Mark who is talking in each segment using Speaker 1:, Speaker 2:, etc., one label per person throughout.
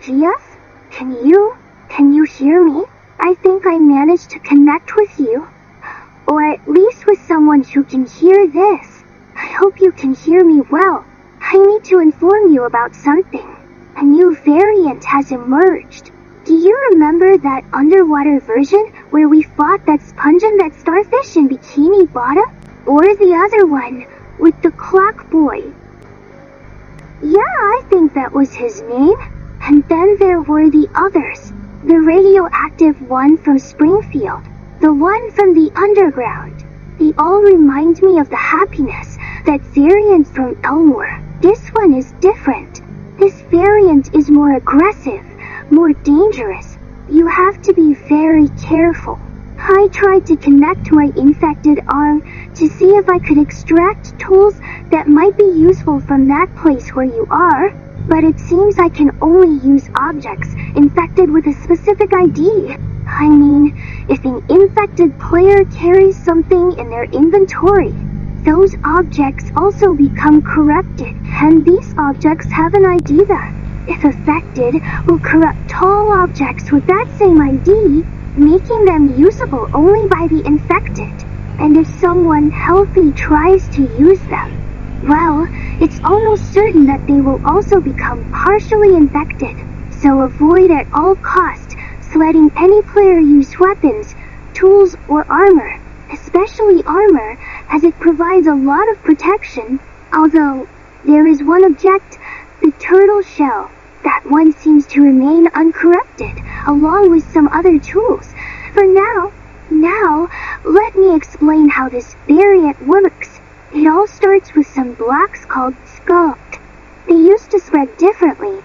Speaker 1: Gias? Can you hear me? I think I managed to connect with you. Or at least with someone who can hear this. I hope you can hear me well. I need to inform you about something. A new variant has emerged. Do you remember that underwater version where we fought that sponge and that starfish in Bikini Bottom? Or the other one, with the clock boy? Yeah, I think that was his name. And then there were the others. The radioactive one from Springfield. The one from the underground. They all remind me of the happiness, that variant from Elmore. This one is different. This variant is more aggressive, more dangerous. You have to be very careful. I tried to connect my infected arm to see if I could extract tools that might be useful from that place where you are, but it seems I can only use objects infected with a specific ID. I mean, if an infected player carries something in their inventory, those objects also become corrupted, and these objects have an ID that, if affected, will corrupt all objects with that same ID, making them usable only by the infected. And if someone healthy tries to use them, well, it's almost certain that they will also become partially infected. So avoid at all costs letting any player use weapons, tools, or armor, especially armor, as it provides a lot of protection. Although, there is one object, the turtle shell. That one seems to remain uncorrupted, along with some other tools. For now, let me explain how this variant works. It all starts with some blocks called sculpt. They used to spread differently,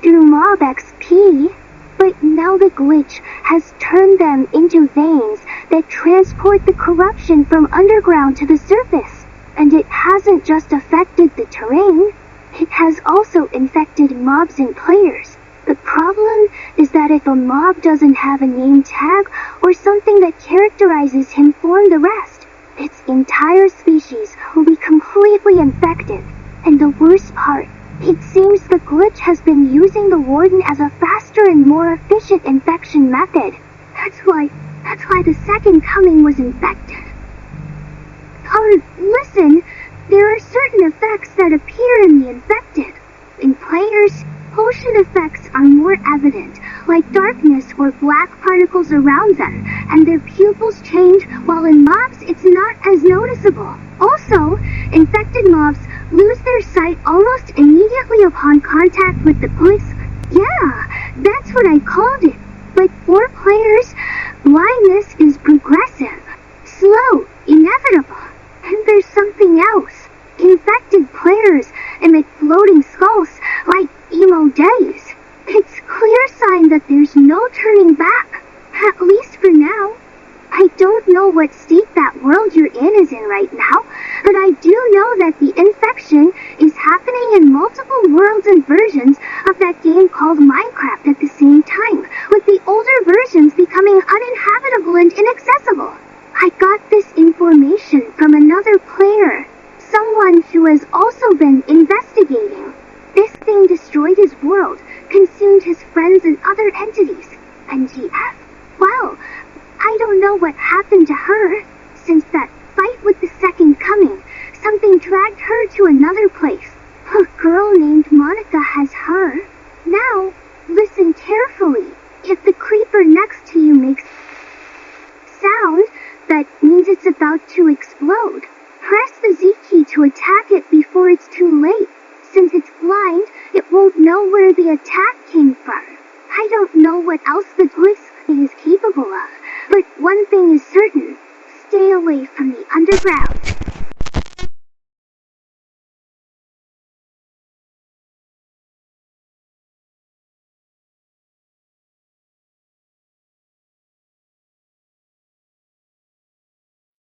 Speaker 1: through mob XP, but now the glitch has turned them into veins that transport the corruption from underground to the surface. And it hasn't just affected the terrain, it has also infected mobs and players. The problem is that if a mob doesn't have a name tag or something that characterizes him for the rest, its entire species will be completely infected. And the worst part, it seems the glitch has been using the Warden as a faster and more efficient infection method. That's why the Second Coming was infected. Listen, there are certain effects that appear in the infected. In players, potion effects are more evident, like darkness or black particles around them, and their pupils change, while in mobs it's not as noticeable. Also, infected mobs lose their sight almost immediately upon contact with the Glisk. Yeah, that's what I called it. But for players, blindness is progressive, slow, inevitable. And there's something else. Infected players emit floating skulls like emo days. It's clear sign that there's no turning back, at least for now. I don't know what state that world you're in is in right now, but I do know that the infection is happening in multiple worlds and versions of that game called Minecraft at the same time, with the older versions becoming uninhabitable and inaccessible. I got this information from another player, someone who has also been investigating. This thing destroyed his world, consumed his friends and other entities, and GF, well, I don't know what happened to her. Since that fight with the Second Coming, something dragged her to another place. A girl named Monica has her. Now, listen carefully. If the creeper next to you makes sound, that means it's about to explode. Press the Z key to attack it before it's too late. Since it's blind, it won't know where the attack came from. I don't know what else the Glisk